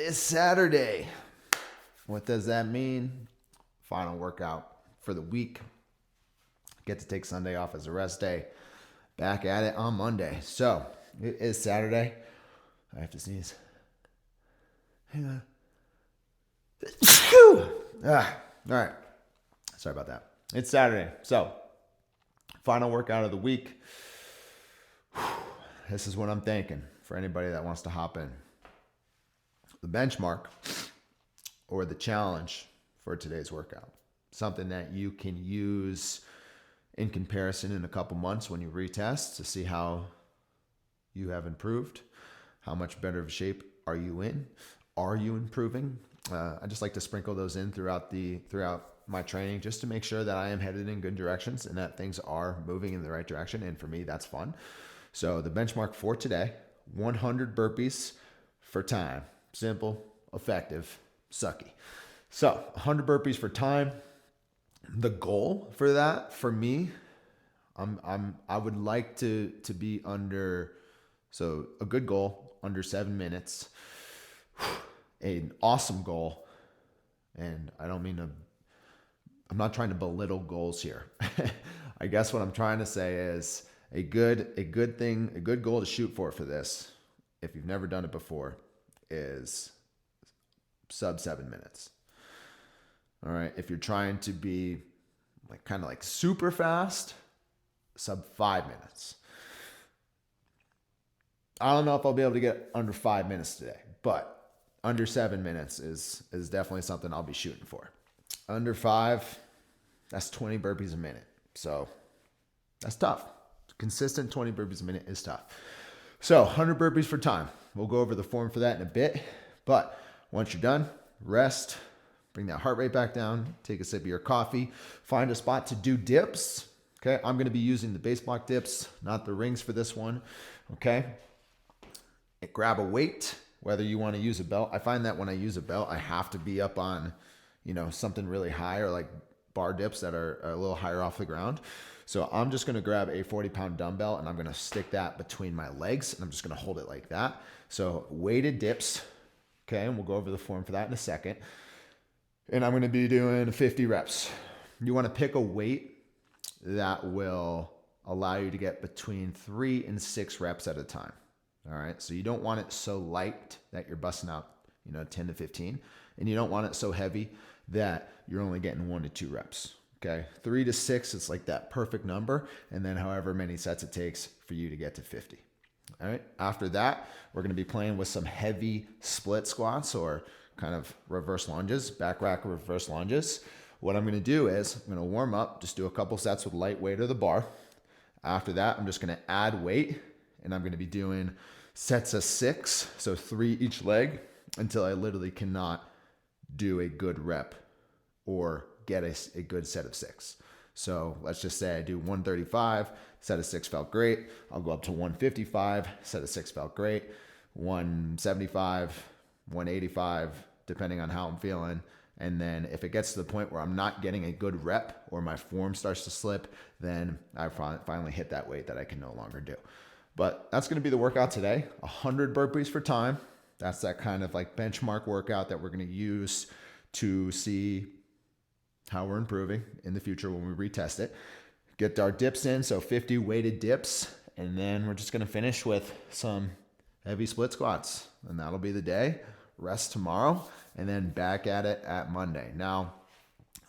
is Saturday. What does that mean? Final workout for the week. Get to take Sunday off as a rest day. Back at it on Monday. So, it is Saturday. I have to sneeze. Hang on. All right. Sorry about that. It's Saturday. So, final workout of the week. This is what I'm thinking for anybody that wants to hop in. The benchmark or the challenge for today's workout. Something that you can use in comparison in a couple months when you retest to see how you have improved. How much better of shape are you in? Are you improving? I just like to sprinkle those in throughout my training just to make sure that I am headed in good directions and that things are moving in the right direction. And for me, that's fun. So the benchmark for today, 100 burpees for time. Simple, effective, sucky. So 100 burpees for time. The goal for that, for me, I would like to be under, so a good goal, under 7 minutes. An awesome goal, and I'm not trying to belittle goals here. I guess what I'm trying to say is a good goal to shoot for this, if you've never done it before, is sub 7 minutes. All right. If you're trying to be kind of super fast, sub 5 minutes. I don't know if I'll be able to get under 5 minutes today, but under 7 minutes is definitely something I'll be shooting for. Under 5, that's 20 burpees a minute. So that's tough. Consistent 20 burpees a minute is tough. So 100 burpees for time. We'll go over the form for that in a bit. But once you're done, rest, bring that heart rate back down, take a sip of your coffee, find a spot to do dips. Okay, I'm going to be using the base block dips, not the rings for this one. Okay, grab a weight, whether you want to use a belt. I find that when I use a belt, I have to be up on, something really high, or like bar dips that are a little higher off the ground. So I'm just going to grab a 40-pound dumbbell and I'm going to stick that between my legs and I'm just going to hold it like that. So weighted dips. Okay, and we'll go over the form for that in a second. And I'm going to be doing 50 reps. You want to pick a weight that will allow you to get between 3 and 6 reps at a time. All right. So you don't want it so light that you're busting out, 10 to 15. And you don't want it so heavy that you're only getting 1 to 2 reps. Okay. 3 to 6, it's like that perfect number. And then however many sets it takes for you to get to 50. All right. After that, we're going to be playing with some heavy split squats or kind of reverse lunges, back rack reverse lunges. What I'm going to do is I'm going to warm up, just do a couple sets with light weight or the bar. After that, I'm just going to add weight and I'm going to be doing sets of 6, so 3 each leg until I literally cannot do a good rep or get a good set of 6. So let's just say I do 135, set of 6 felt great. I'll go up to 155, set of 6 felt great. 175, 185, depending on how I'm feeling. And then if it gets to the point where I'm not getting a good rep or my form starts to slip, then I finally hit that weight that I can no longer do. But that's going to be the workout today. 100 burpees for time. That's that kind of benchmark workout that we're going to use to see how we're improving in the future when we retest it. Get our dips in, so 50 weighted dips. And then we're just going to finish with some heavy split squats. And that'll be the day. Rest tomorrow. And then back at it at Monday. Now,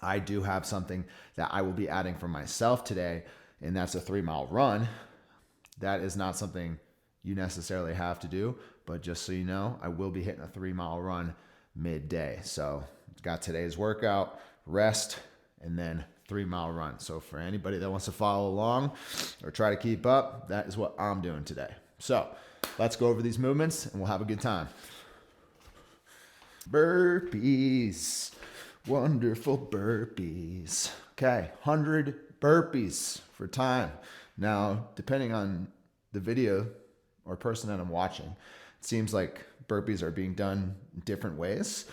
I do have something that I will be adding for myself today. And that's a 3-mile run. That is not something you necessarily have to do, but just so you know, I will be hitting a 3-mile run midday. So got today's workout, rest, and then 3-mile run. So for anybody that wants to follow along or try to keep up, that is what I'm doing today. So let's go over these movements and we'll have a good time. Burpees, wonderful burpees. Okay, 100 burpees for time. Now, depending on the video or person that I'm watching, it seems like burpees are being done different ways.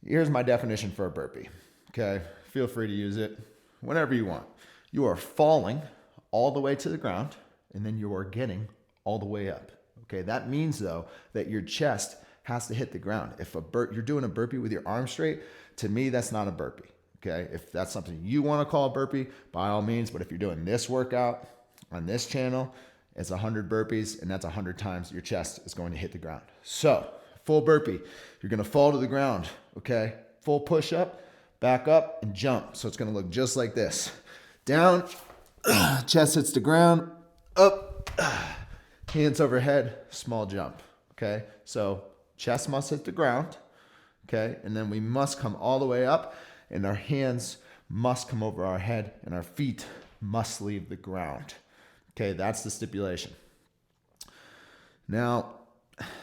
Here's my definition for a burpee. Okay, feel free to use it whenever you want. You are falling all the way to the ground, and then you are getting all the way up. Okay, that means though that your chest has to hit the ground. If you're doing a burpee with your arms straight, to me, that's not a burpee. Okay, if that's something you want to call a burpee, by all means. But if you're doing this workout on this channel, it's 100 burpees, and that's 100 times your chest is going to hit the ground. So full burpee, you're going to fall to the ground. Okay, full push up, back up, and jump. So it's going to look just like this. Down, chest hits the ground, up, hands overhead, small jump. Okay, so chest must hit the ground. Okay, and then we must come all the way up, and our hands must come over our head, and our feet must leave the ground. Okay, that's the stipulation. Now,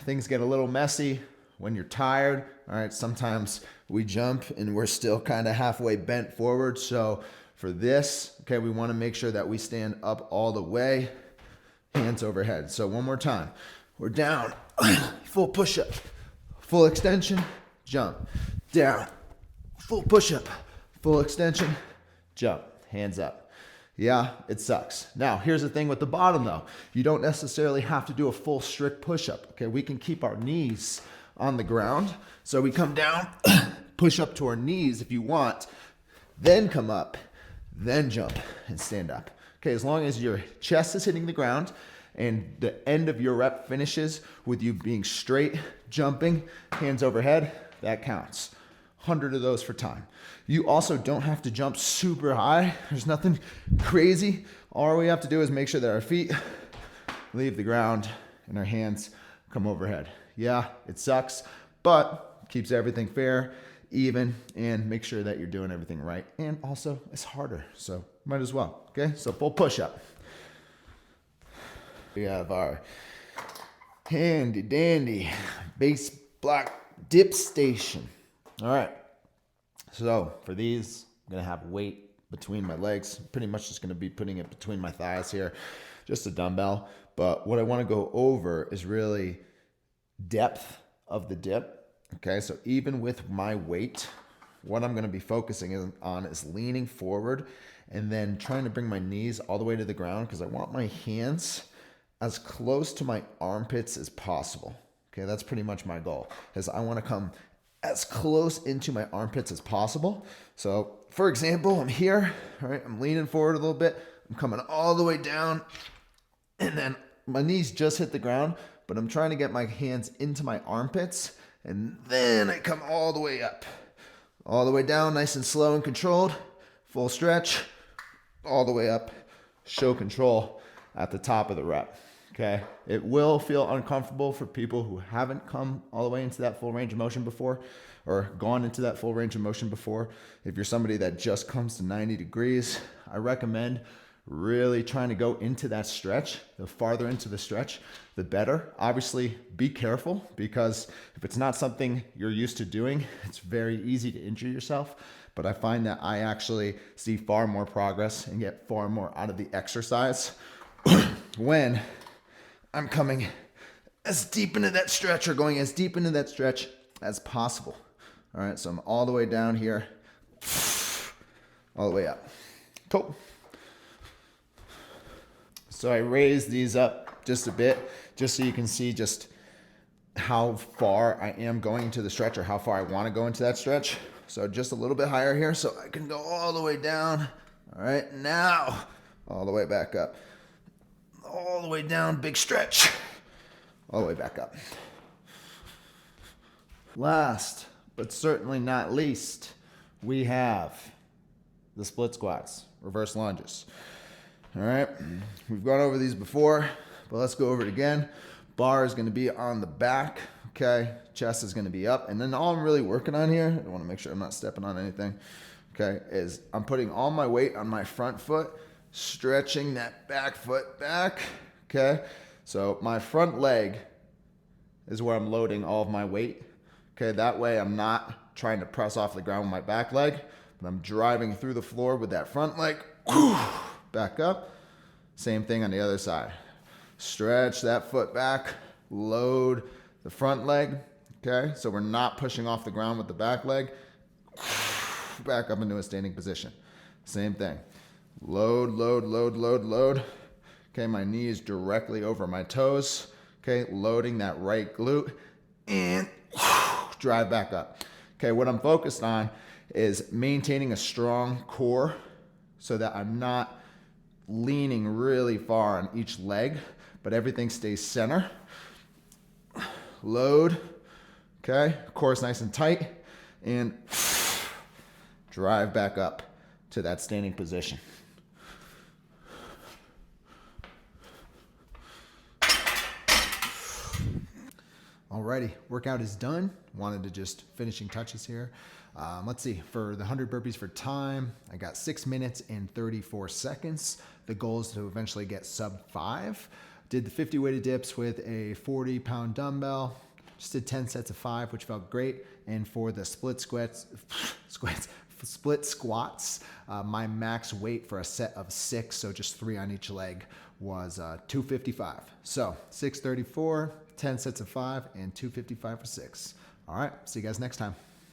things get a little messy when you're tired. All right, sometimes we jump and we're still kind of halfway bent forward. So for this, okay, we want to make sure that we stand up all the way, hands overhead. So one more time. We're down, full push-up, full extension, jump, down, full push-up, full extension, jump, hands up. Yeah, it sucks. Now, here's the thing with the bottom though. You don't necessarily have to do a full strict push-up. Okay, we can keep our knees on the ground. So we come down, push up to our knees if you want, then come up, then jump and stand up. Okay, as long as your chest is hitting the ground and the end of your rep finishes with you being straight, jumping, hands overhead, that counts. 100 of those for time. You also don't have to jump super high. There's nothing crazy. All we have to do is make sure that our feet leave the ground and our hands come overhead. Yeah, it sucks, but keeps everything fair, even, and make sure that you're doing everything right. And also, it's harder, so might as well. Okay, so full push-up. We have our handy dandy base block dip station. All right, so for these, I'm gonna have weight between my legs. Pretty much just gonna be putting it between my thighs here, just a dumbbell. But what I wanna go over is really depth of the dip. Okay, so even with my weight, what I'm gonna be focusing on is leaning forward and then trying to bring my knees all the way to the ground because I want my hands as close to my armpits as possible. Okay, that's pretty much my goal, is I wanna come as close into my armpits as possible. So for example, I'm here, all right, I'm leaning forward a little bit, I'm coming all the way down, and then my knees just hit the ground, but I'm trying to get my hands into my armpits, and then I come all the way up. All the way down, nice and slow and controlled, full stretch, all the way up, show control at the top of the rep. Okay, it will feel uncomfortable for people who haven't come all the way into that full range of motion before or gone into that full range of motion before. If you're somebody that just comes to 90 degrees, I recommend really trying to go into that stretch. The farther into the stretch, the better. Obviously, be careful because if it's not something you're used to doing, it's very easy to injure yourself. But I find that I actually see far more progress and get far more out of the exercise when I'm coming as deep into that stretch or going as deep into that stretch as possible. All right, so I'm all the way down here, all the way up. Cool. So I raised these up just a bit, just so you can see just how far I am going into the stretch or how far I want to go into that stretch. So just a little bit higher here so I can go all the way down. All right, now all the way back up. All the way down, big stretch. All the way back up. Last, but certainly not least, we have the split squats, reverse lunges. All right, we've gone over these before, but let's go over it again. Bar is gonna be on the back, okay? Chest is gonna be up, and then all I'm really working on here, I wanna make sure I'm not stepping on anything, okay, is I'm putting all my weight on my front foot, stretching that back foot back, okay? So my front leg is where I'm loading all of my weight, okay? That way I'm not trying to press off the ground with my back leg, but I'm driving through the floor with that front leg, back up. Same thing on the other side. Stretch that foot back, load the front leg, okay? So we're not pushing off the ground with the back leg, back up into a standing position. Same thing. Load, load, load, load, load. Okay, my knee is directly over my toes. Okay, loading that right glute and drive back up. Okay, what I'm focused on is maintaining a strong core so that I'm not leaning really far on each leg, but everything stays center. Load, okay, core's nice and tight, and drive back up to that standing position. Alrighty, workout is done. Wanted to just finishing touches here. Let's see, for the 100 burpees for time, I got 6 minutes and 34 seconds. The goal is to eventually get sub 5. Did the 50 weighted dips with a 40-pound dumbbell. Just did 10 sets of 5, which felt great. And for the split squats, my max weight for a set of 6, so just 3 on each leg, was 255. So 634, 10 sets of 5, and 255 for 6. All right, see you guys next time.